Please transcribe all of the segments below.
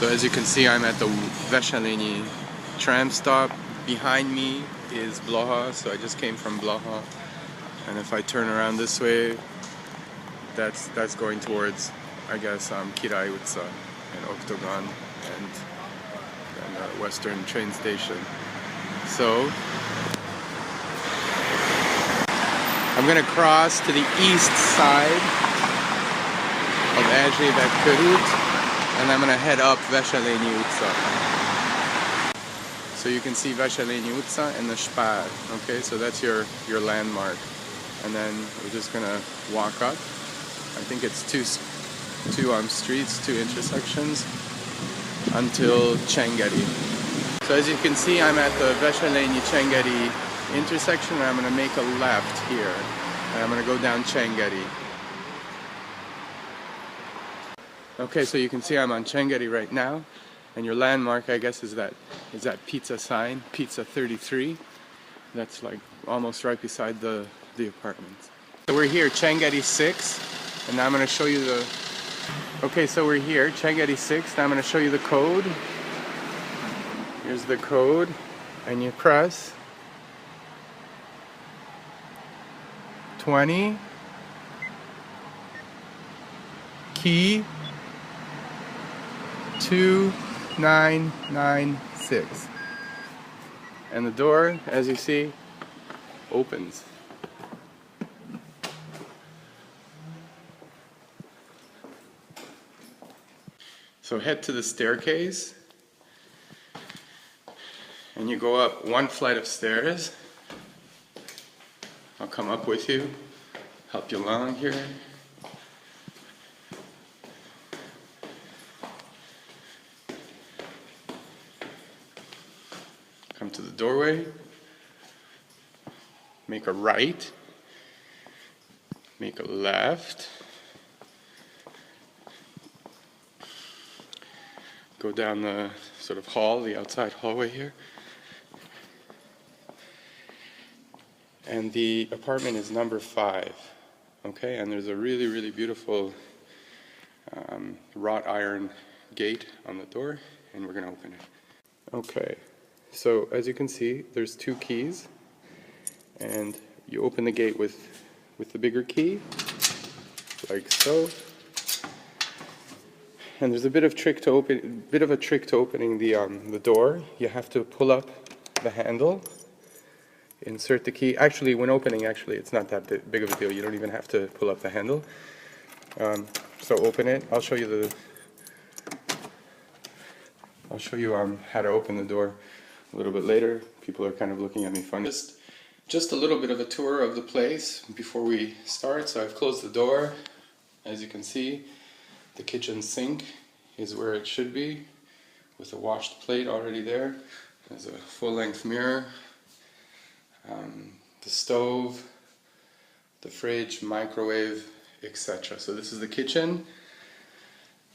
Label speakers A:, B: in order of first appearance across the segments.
A: So as you can see, I'm at the Veselényi tram stop. Behind me is Blaha, so I just came from Blaha. And if I turn around this way, that's going towards, I guess, Király utca and Oktogon and Western train station. So I'm gonna cross to the east side of Erzsébet körút, and I'm gonna head up Veselényi utca. So you can see Veselényi utca and the Spár. Okay, so that's your landmark. And then we're just gonna walk up. I think it's two streets, two intersections until Csengeri. So as you can see, I'm at the Veselényi-Csengeri intersection, and I'm gonna make a left here. And I'm gonna go down Csengeri. Okay, so you can see I'm on Csengeri right now, and your landmark, I guess, is that pizza sign, Pizza 33. That's like almost right beside the apartments. So we're here, Csengeri 6, and now I'm going to show you the... Okay, so we're here, Csengeri 6, now I'm going to show you the code. Here's the code, and you press 20, key 2996, and the door, as you see, opens. So head to the staircase, and you go up one flight of stairs. I'll come up with you, help you along here. Come to the doorway, make a right, make a left, go down the sort of hall, the outside hallway here. And the apartment is number 5, okay? And there's a really, really beautiful wrought iron gate on the door, and we're gonna open it. Okay, so as you can see, there's 2 keys, and you open the gate with the bigger key, like so. And there's a bit of a trick to opening the door. You have to pull up the handle, insert the key. Actually, when opening, it's not that big of a deal. You don't even have to pull up the handle. So open it. I'll show you how to open the door a little bit later. People are kind of looking at me funny. Just a little bit of a tour of the place before we start. So I've closed the door. As you can see, the kitchen sink is where it should be, with a washed plate already there. There's a full-length mirror, the stove, the fridge, microwave, etc. So this is the kitchen.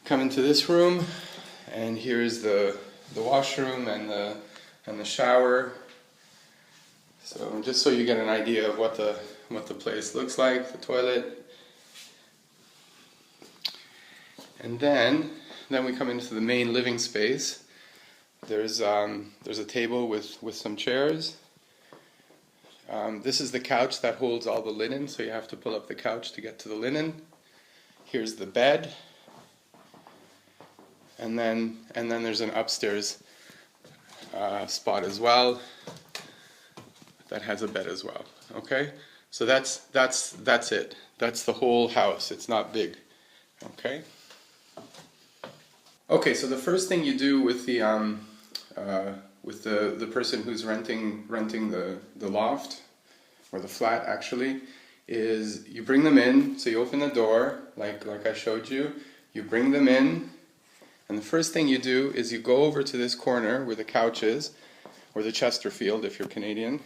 A: Come into this room, and here's the washroom and the shower. So just so you get an idea of what the place looks like, the toilet. And then we come into the main living space. There's a table with some chairs. This is the couch that holds all the linen, so you have to pull up the couch to get to the linen. Here's the bed. And then there's an upstairs spot as well that has a bed as well. Okay? So that's it. That's the whole house. It's not big. Okay? Okay, so the first thing you do with the person who's renting the loft, or the flat actually, is you bring them in. So you open the door, like I showed you. You bring them in, and the first thing you do is you go over to this corner where the couch is, or the Chesterfield if you're Canadian,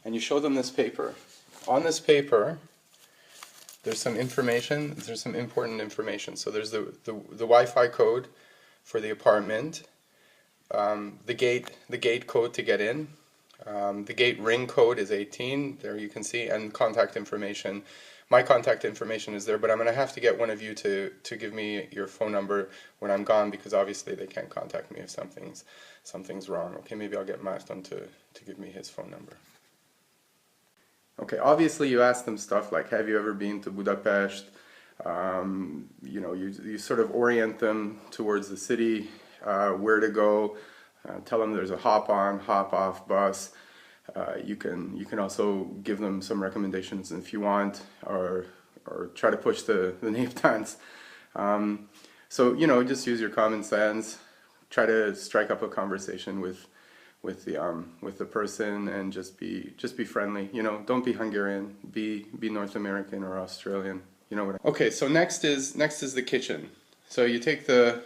A: and you show them this paper. On this paper, there's some information. There's some important information. So there's the Wi-Fi code for the apartment, the gate code to get in, the gate ring code is 18. There you can see, and contact information my contact information is there, but I'm going to have to get one of you to give me your phone number when I'm gone, because obviously they can't contact me if something's wrong. Okay, maybe I'll get Márton to give me his phone number. Okay, obviously you ask them stuff like, have you ever been to Budapest? You know, you sort of orient them towards the city, where to go, tell them there's a hop-on, hop-off bus. You can also give them some recommendations if you want, or try to push the name dance. So, you know, just use your common sense, try to strike up a conversation with the person, and just be friendly. You know, don't be Hungarian, be North American or Australian. You know what? Okay, so next is the kitchen. So you take the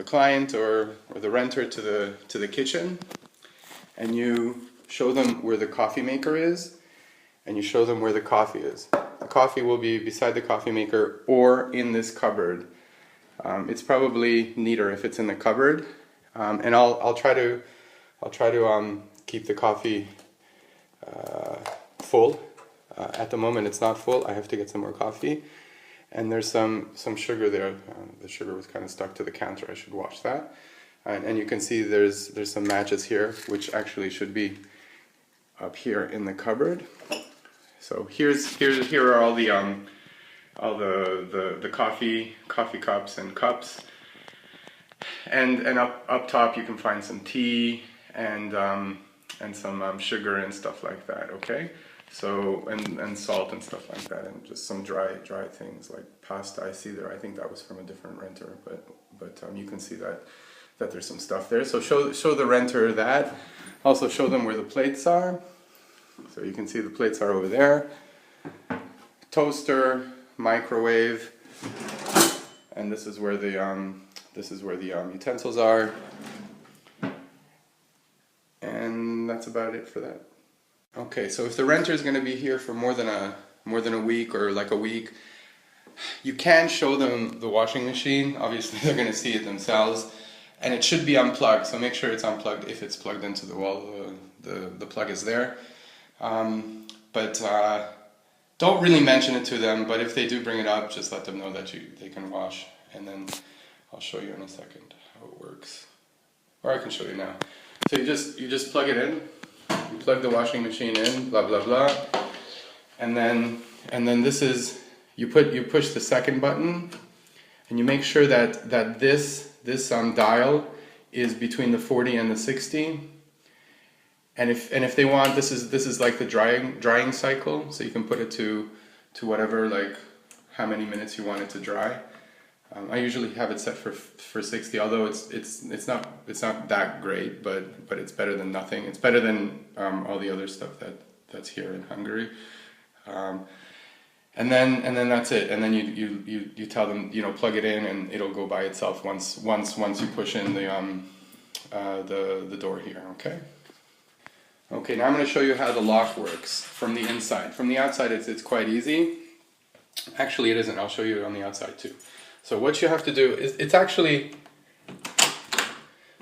A: client or the renter to the kitchen, and you show them where the coffee maker is, and you show them where the coffee is. The coffee will be beside the coffee maker or in this cupboard. It's probably neater if it's in the cupboard, and I'll try to keep the coffee full. At the moment it's not full. I have to get some more coffee, and there's some sugar there. The sugar was kind of stuck to the counter. I should wash that. And you can see there's some matches here, which actually should be up here in the cupboard. So here are all the coffee cups and cups, and up top you can find some tea and some sugar and stuff like that. Okay, so and salt and stuff like that, and just some dry things like pasta. I see there. I think that was from a different renter, but you can see that there's some stuff there. So show the renter that. Also show them where the plates are. So you can see the plates are over there. Toaster, microwave, and this is where the utensils are. And that's about it for that. Okay, so if the renter is going to be here for more than a week, or like a week, you can show them the washing machine. Obviously they're going to see it themselves. And it should be unplugged, so make sure it's unplugged. If it's plugged into the wall, the plug is there. But don't really mention it to them, but if they do bring it up, just let them know that they can wash, and then I'll show you in a second how it works. Or I can show you now. So you just plug it in, you plug the washing machine in, blah blah blah, and then this is, you push the second button, and you make sure that this dial is between the 40 and the 60, and if they want, this is like the drying cycle, so you can put it to whatever, like how many minutes you want it to dry. I usually have it set for 60, although it's not that great, but it's better than nothing. It's better than all the other stuff that's here in Hungary. And then that's it. And then you tell them, you know, plug it in, and it'll go by itself once you push in the door here. Okay. Okay. Now I'm going to show you how the lock works from the inside. From the outside, it's quite easy. Actually, it isn't. I'll show you on the outside too. So what you have to do is, it's actually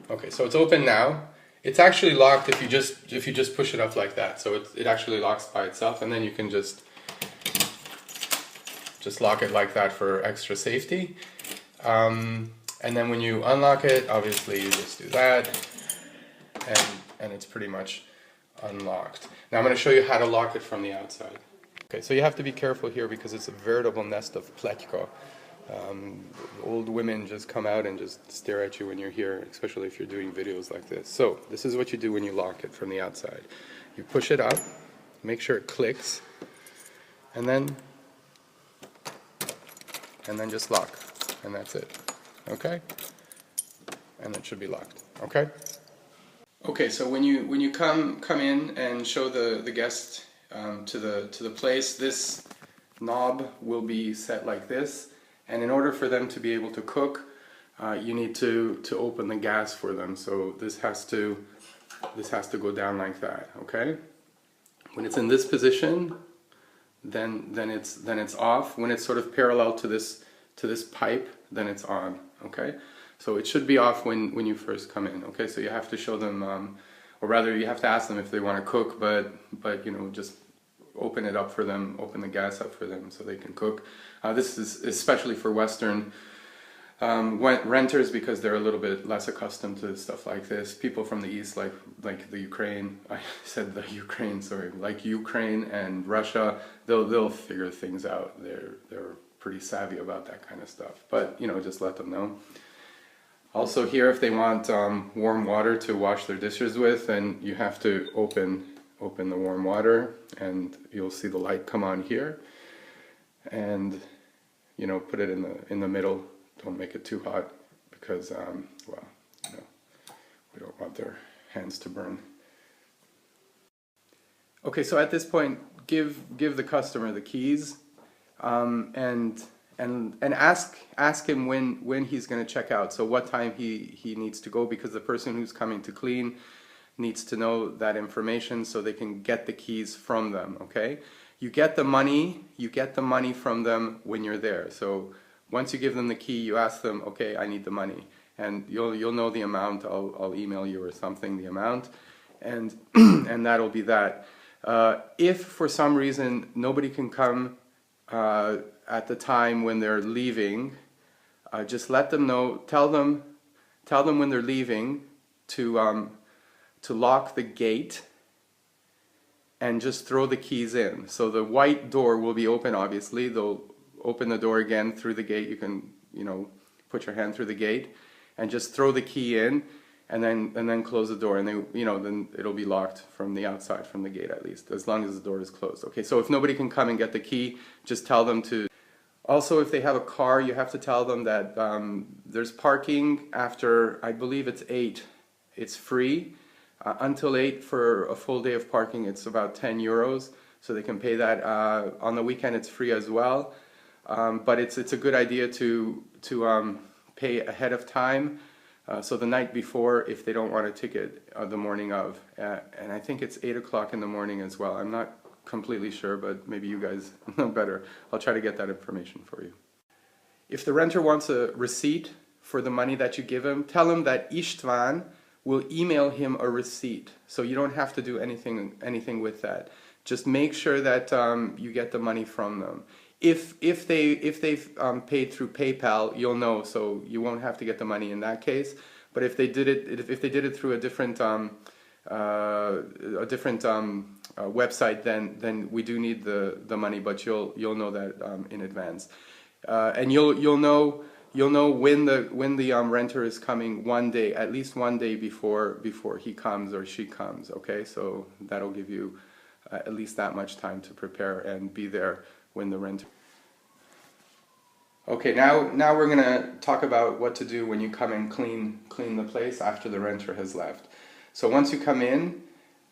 A: okay. So it's open now. It's actually locked if you just push it up like that. So it actually locks by itself, and then you can just lock it like that for extra safety. And then when you unlock it, obviously you just do that, and it's pretty much unlocked. Now I'm going to show you how to lock it from the outside. Okay, so you have to be careful here because it's a veritable nest of pleťko. Old women just come out and just stare at you when you're here, especially if you're doing videos like this. So this is what you do when you lock it from the outside. You push it up, make sure it clicks, and then just lock, and that's it. Okay, and it should be locked. Okay. Okay, so when you come in and show the guest to the place, this knob will be set like this, and in order for them to be able to cook, you need to open the gas for them. So this has to go down like that. Okay. When it's in this position, then it's off. When it's sort of parallel to this pipe, then it's on. Okay, so it should be off when you first come in. Okay, so you have to show them, or rather you have to ask them if they want to cook, but you know, just open it up for them, open the gas up for them so they can cook. This is especially for Western renters because they're a little bit less accustomed to stuff like this. People from the East, like the Ukraine, I said the Ukraine, sorry, like Ukraine and Russia, they'll figure things out. They're pretty savvy about that kind of stuff. But you know, just let them know. Also here, if they want warm water to wash their dishes with, then you have to open the warm water, and you'll see the light come on here, and you know, put it in the middle. Don't make it too hot because well, you know, we don't want their hands to burn. Okay, so at this point, give the customer the keys, and ask him when he's going to check out. So what time he needs to go, because the person who's coming to clean needs to know that information so they can get the keys from them. Okay, you get the money from them when you're there. So once you give them the key, you ask them, okay, I need the money, and you'll know the amount. I'll email you or something the amount, and and that'll be that. If for some reason nobody can come at the time when they're leaving, just let them know. Tell them when they're leaving to lock the gate and just throw the keys in. So the white door will be open. Obviously, they'll open the door again through the gate. You can, you know, put your hand through the gate and just throw the key in, and then close the door, and then it'll be locked from the outside, from the gate at least, as long as the door is closed. Okay, so if nobody can come and get the key, just tell them to. Also, if they have a car, you have to tell them that there's parking after, I believe it's 8. It's free until 8 for a full day of parking. It's about 10 euros, so they can pay that. On the weekend, it's free as well. But it's a good idea to pay ahead of time, so the night before, if they don't want a ticket the morning of, and I think it's 8 o'clock in the morning as well. I'm not completely sure, but maybe you guys know better. I'll try to get that information for you. If the renter wants a receipt for the money that you give him, tell him that Istvan will email him a receipt, so you don't have to do anything with that. Just make sure that you get the money from them. If they've paid through PayPal, you'll know, so you won't have to get the money in that case. But if they did it through a different website, then we do need the money, but you'll know that in advance, and you'll know when the renter is coming at least one day before he comes or she comes. Okay, so that'll give you at least that much time to prepare and be there when the renter. Okay, now we're gonna talk about what to do when you come and clean the place after the renter has left. So once you come in,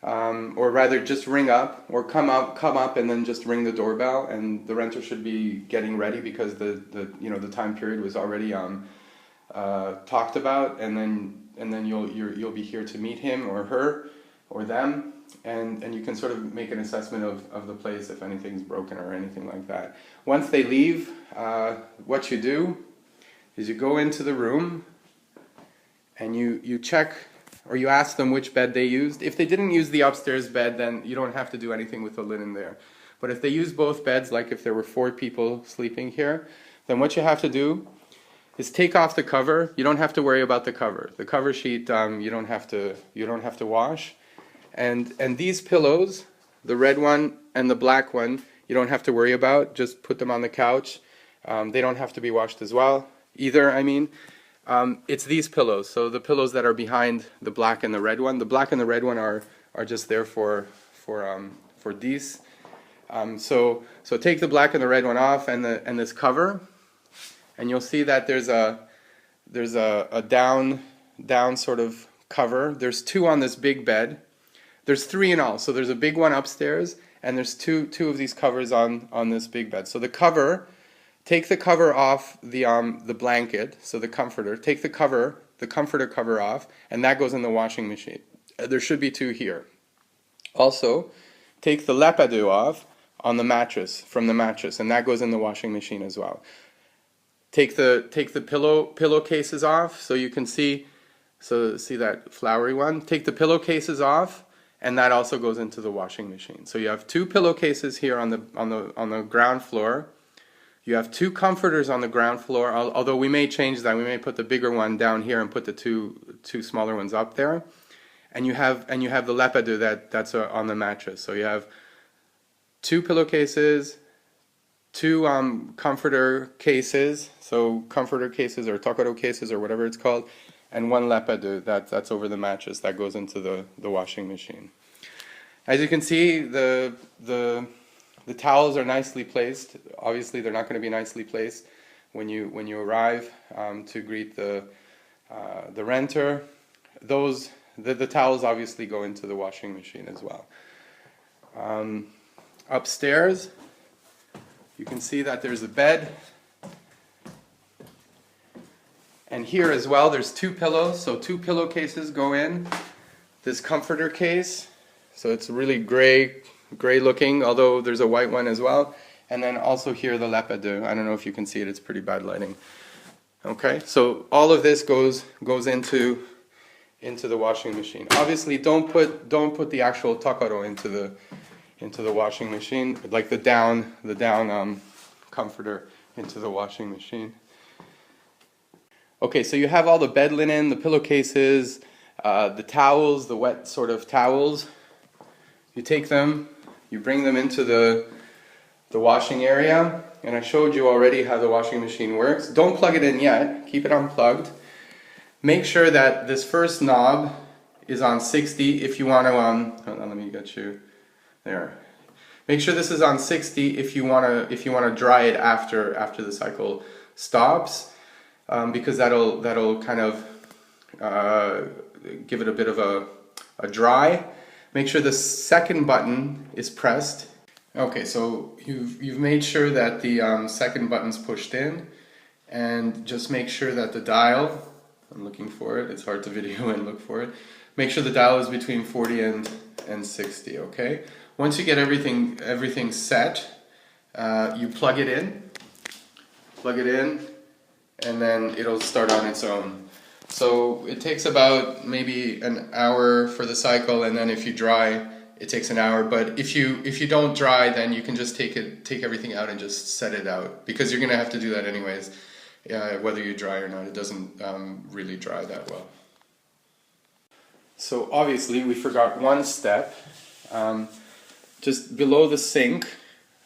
A: or rather just ring up or come up and then just ring the doorbell, and the renter should be getting ready because the time period was already talked about, and then you'll be here to meet him or her or them, and you can sort of make an assessment of the place if anything's broken or anything like that. Once they leave, what you do is you go into the room and you check, or you ask them which bed they used. If they didn't use the upstairs bed, then you don't have to do anything with the linen there. But if they use both beds, like if there were 4 people sleeping here, then what you have to do is take off the cover. You don't have to worry about the cover. The cover sheet you don't have to wash. And these pillows, the red one and the black one, you don't have to worry about. Just put them on the couch. They don't have to be washed as well either. I mean, it's these pillows. So the pillows that are behind the black and the red one. The black and the red one are just there for these. So take the black and the red one off, and this cover, and you'll see that there's a down sort of cover. There's 2 on this big bed. There's 3 in all. So there's a big one upstairs, and there's two of these covers on this big bed. So the cover, take the cover off the blanket, so the comforter. Take the comforter cover off, and that goes in the washing machine. There should be 2 here. Also, take the lepadou off on the mattress, from the mattress, and that goes in the washing machine as well. Take the pillowcases off, so you can see that flowery one. Take the pillowcases off, and that also goes into the washing machine. So you have 2 pillowcases here on the ground floor. You have 2 comforters on the ground floor, although we may change that. We may put the bigger one down here and put the two smaller ones up there. And you have the lepadu that's on the mattress. So you have 2 pillowcases, 2 comforter cases, so comforter cases or tokoro cases or whatever it's called, and 1 lepadu that's over the mattress that goes into the washing machine. As you can see, the towels are nicely placed. Obviously, they're not going to be nicely placed when you arrive to greet the renter. The towels obviously go into the washing machine as well. Upstairs, you can see that there's a bed. And here as well, there's 2 pillows, so 2 pillowcases go in. This comforter case, so it's really gray looking, although there's a white one as well. And then also here the lepadu. I don't know if you can see it, it's pretty bad lighting. Okay, so all of this goes into the washing machine. Obviously, don't put the actual tokoro into the washing machine, like the down comforter into the washing machine. Okay, so you have all the bed linen, the pillowcases, the towels, the wet sort of towels. You take them, you bring them into the washing area, and I showed you already how the washing machine works. Don't plug it in yet, keep it unplugged. Make sure that this first knob is on 60 if you want to, hold on, let me get you there. Make sure this is on 60 if you want to dry it after the cycle stops, because that'll kind of give it a bit of a dry. Make sure the second button is pressed. Okay, so you've made sure that the second button's pushed in, and just make sure that the dial, I'm looking for it, it's hard to video and look for it. Make sure the dial is between 40 and 60, okay? Once you get everything set, you plug it in, and then it'll start on its own. So it takes about maybe an hour for the cycle, and then if you dry, it takes an hour. But if you don't dry, then you can just take everything out and just set it out, because you're gonna have to do that anyways, whether you dry or not. It doesn't really dry that well. So obviously we forgot one step. Just below the sink,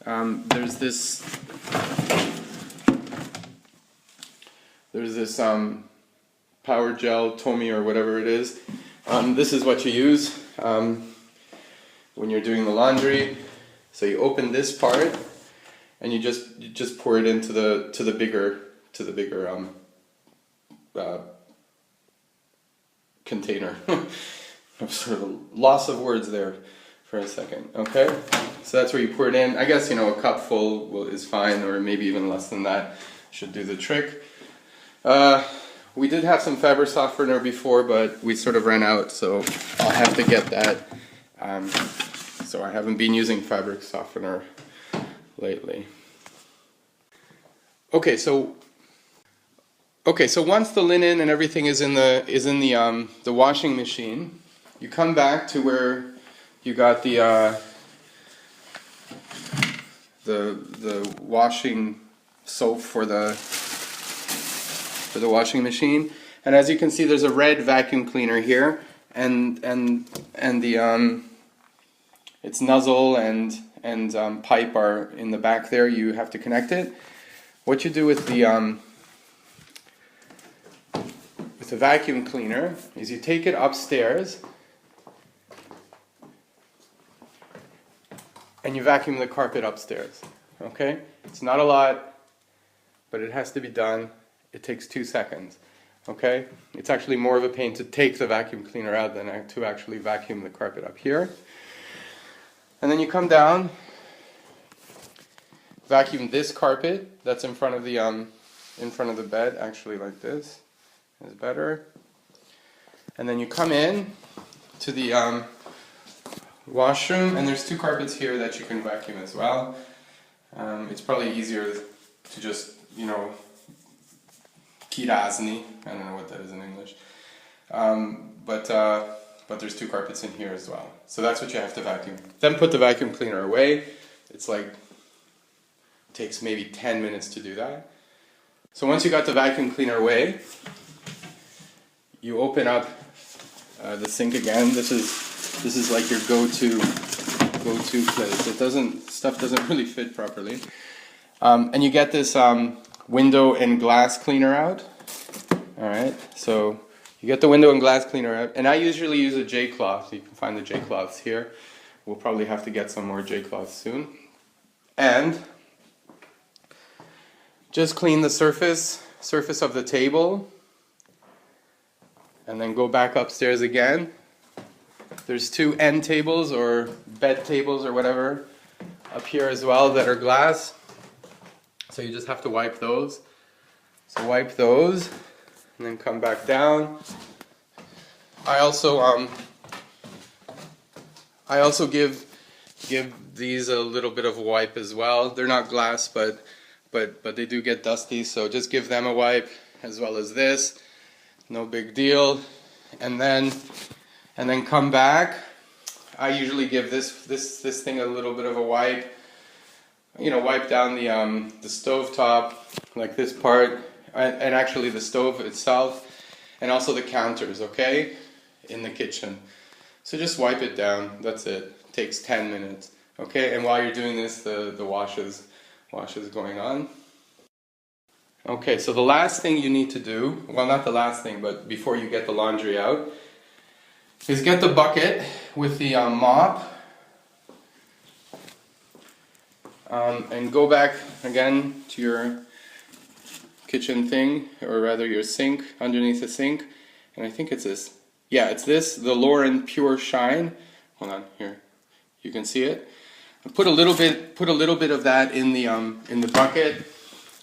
A: there's this Power Gel, Tomy, or whatever it is. This is what you use when you're doing the laundry. So you open this part, and you just pour it into the bigger container. I'm sort of loss of words there for a second. Okay, so that's where you pour it in. I guess a cup full is fine, or maybe even less than that should do the trick. We did have some fabric softener before, but we sort of ran out, so I'll have to get that. So I haven't been using fabric softener lately. Okay, so once the linen and everything is in the washing machine, you come back to where you got the washing soap for the washing machine, and as you can see, there's a red vacuum cleaner here, and the its nozzle and pipe are in the back there. You have to connect it. What you do with the vacuum cleaner is you take it upstairs and you vacuum the carpet upstairs. Okay? It's not a lot, but it has to be done. It takes 2 seconds. Okay? It's actually more of a pain to take the vacuum cleaner out than to actually vacuum the carpet up here. And then you come down, vacuum this carpet that's in front of the bed, actually like this is better. And then you come in to the washroom, and there's 2 carpets here that you can vacuum as well. It's probably easier to just, kirazni, I don't know what that is in English. But but there's 2 carpets in here as well. So that's what you have to vacuum. Then put the vacuum cleaner away. It's like, takes maybe 10 minutes to do that. So once you got the vacuum cleaner away, you open up the sink again. This is like your go-to place. Stuff doesn't really fit properly. And you get this window and glass cleaner out. All right, so you get the window and glass cleaner out, and I usually use a J-cloth. You can find the J-cloths here. We'll probably have to get some more J-cloths soon. And just clean the surface of the table, and then go back upstairs again. There's 2 end tables or bed tables or whatever up here as well that are glass. So you just have to wipe those. So wipe those and then come back down. I also give these a little bit of a wipe as well. They're not glass, but they do get dusty, so just give them a wipe as well as this. No big deal. And then come back. I usually give this thing a little bit of a wipe. You know, wipe down the stove top, like this part, and actually the stove itself, and also the counters, okay, in the kitchen. So just wipe it down. That's it. Takes 10 minutes, okay. And while you're doing this, the wash is going on. Okay, so the last thing you need to do, well, not the last thing, but before you get the laundry out, is get the bucket with the mop. And go back again to your kitchen thing, or rather your sink, underneath the sink, and I think it's this. Yeah, it's this, the Lauren Pure Shine. Hold on, here, you can see it. Put a little bit of that in the bucket.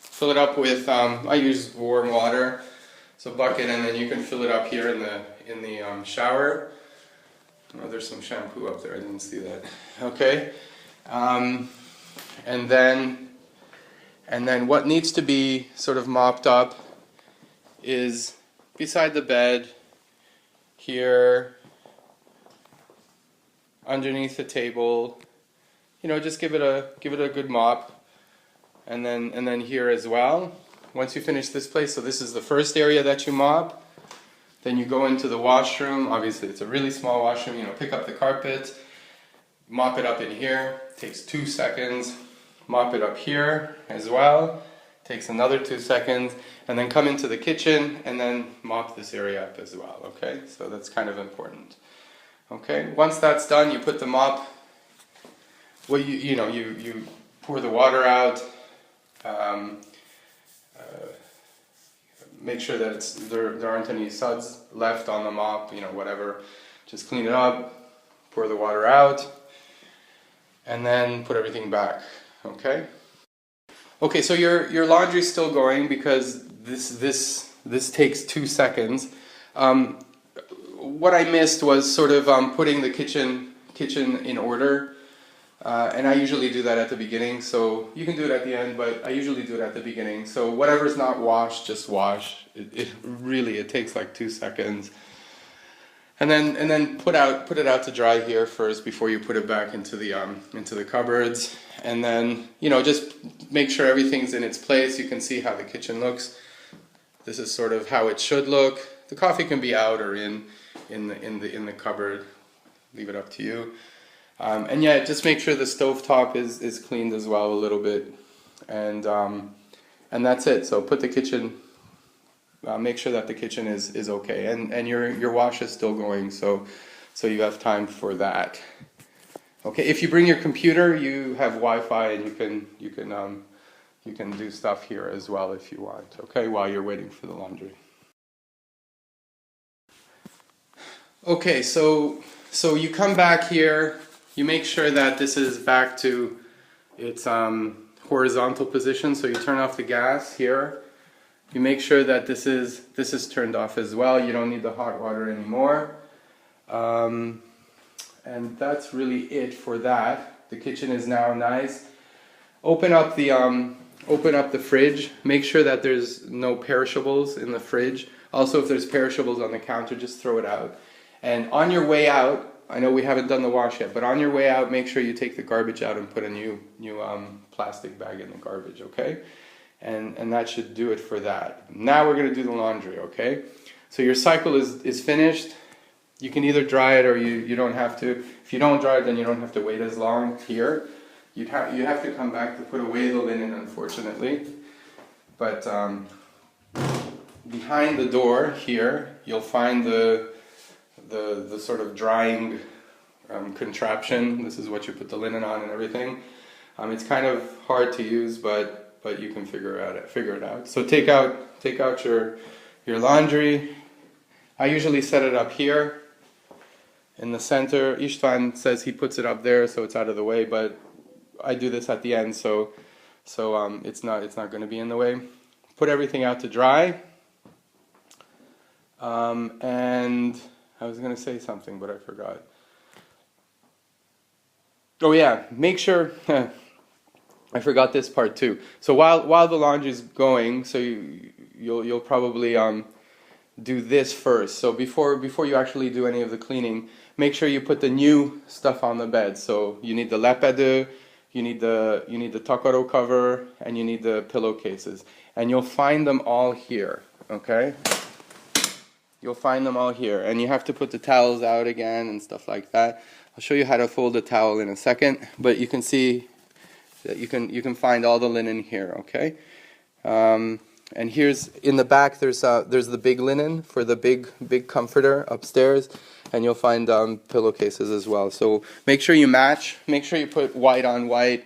A: Fill it up with I use warm water, so bucket, and then you can fill it up here in the shower. Oh, there's some shampoo up there. I didn't see that. Okay. And then what needs to be sort of mopped up is beside the bed, here, underneath the table. You know, just give it a good mop, and then here as well. Once you finish this place, so this is the first area that you mop. Then you go into the washroom. Obviously, it's a really small washroom. You know, pick up the carpet, mop it up in here. Takes 2 seconds. Mop it up here as well. Takes another 2 seconds, and then come into the kitchen and then mop this area up as well. Okay, so that's kind of important. Okay, once that's done, you put the mop. Well, you pour the water out. Make sure that there aren't any suds left on the mop. You know, whatever. Just clean it up. Pour the water out, and then put everything back. Okay. Okay, so your laundry's still going because this takes 2 seconds. What I missed was sort of putting the kitchen in order, and I usually do that at the beginning. So you can do it at the end, but I usually do it at the beginning. So whatever's not washed, just wash. It takes like 2 seconds. And then put it out to dry here first before you put it back into the cupboards. And then, you know, just make sure everything's in its place. You can see how the kitchen looks. This is sort of how it should look. The coffee can be out or in the cupboard. Leave it up to you. And yeah, just make sure the stovetop is cleaned as well a little bit. And that's it. So put the kitchen. Make sure that the kitchen is okay, and your wash is still going, so you have time for that. Okay, if you bring your computer, you have Wi-Fi, and you can do stuff here as well if you want. Okay, while you're waiting for the laundry. Okay, so you come back here. You make sure that this is back to its horizontal position. So you turn off the gas here. You make sure that this is turned off as well. You don't need the hot water anymore. And that's really it for that. The kitchen is now nice. Open up the fridge. Make sure that there's no perishables in the fridge. Also, if there's perishables on the counter, just throw it out. And on your way out, I know we haven't done the wash yet, but on your way out, make sure you take the garbage out and put a new plastic bag in the garbage, okay? And that should do it for that. Now we're gonna do the laundry, okay? So your cycle is finished. You can either dry it or you don't have to. If you don't dry it, then you don't have to wait as long here. You have to come back to put away the linen, unfortunately. But behind the door here, you'll find the sort of drying contraption. This is what you put the linen on and everything. It's kind of hard to use, but you can figure it out. So take out your laundry. I usually set it up here in the center. Istvan says he puts it up there so it's out of the way, but I do this at the end, so it's not going to be in the way. Put everything out to dry. And I was going to say something, but I forgot. Oh yeah, make sure. I forgot this part too. So while the laundry is going, so you'll probably do this first. So before you actually do any of the cleaning, make sure you put the new stuff on the bed. So you need the lepede, you need the takaro cover, and you need the pillowcases. And you'll find them all here, okay? You'll find them all here. And you have to put the towels out again and stuff like that. I'll show you how to fold a towel in a second, but you can see that you can find all the linen here, okay? And here's in the back. There's the big linen for the big comforter upstairs, and you'll find pillowcases as well. So make sure you match. Make sure you put white on white,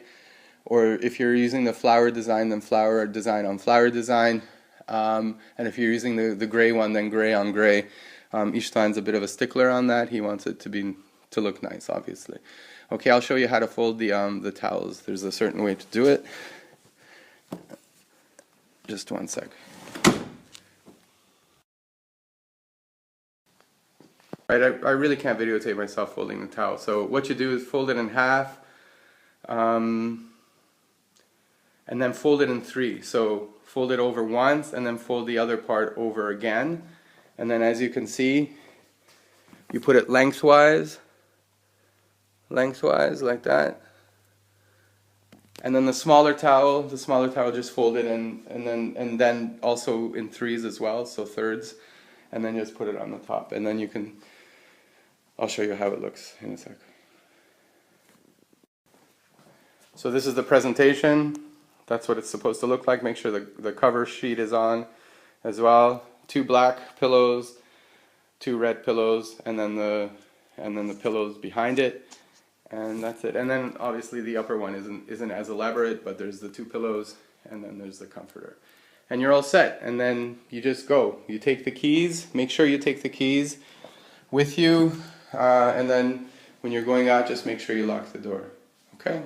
A: or if you're using the flower design, then flower design on flower design. And if you're using the gray one, then gray on gray. Istvan's a bit of a stickler on that. He wants it to look nice, obviously. Okay, I'll show you how to fold the towels. There's a certain way to do it. Just one sec. Right, I really can't videotape myself folding the towel. So what you do is fold it in half, and then fold it in three. So fold it over once, and then fold the other part over again. And then as you can see, you put it lengthwise like that. And then the smaller towel just fold it and then also in threes as well, so thirds, and then just put it on the top. And then I'll show you how it looks in a sec. So this is the presentation. That's what it's supposed to look like. Make sure the cover sheet is on as well. 2 black pillows, 2 red pillows, and then the pillows behind it. And that's it. And then obviously the upper one isn't as elaborate, but there's the 2 pillows and then there's the comforter. And you're all set. And then you just go. You take the keys. Make sure you take the keys with you. And then when you're going out, just make sure you lock the door. Okay?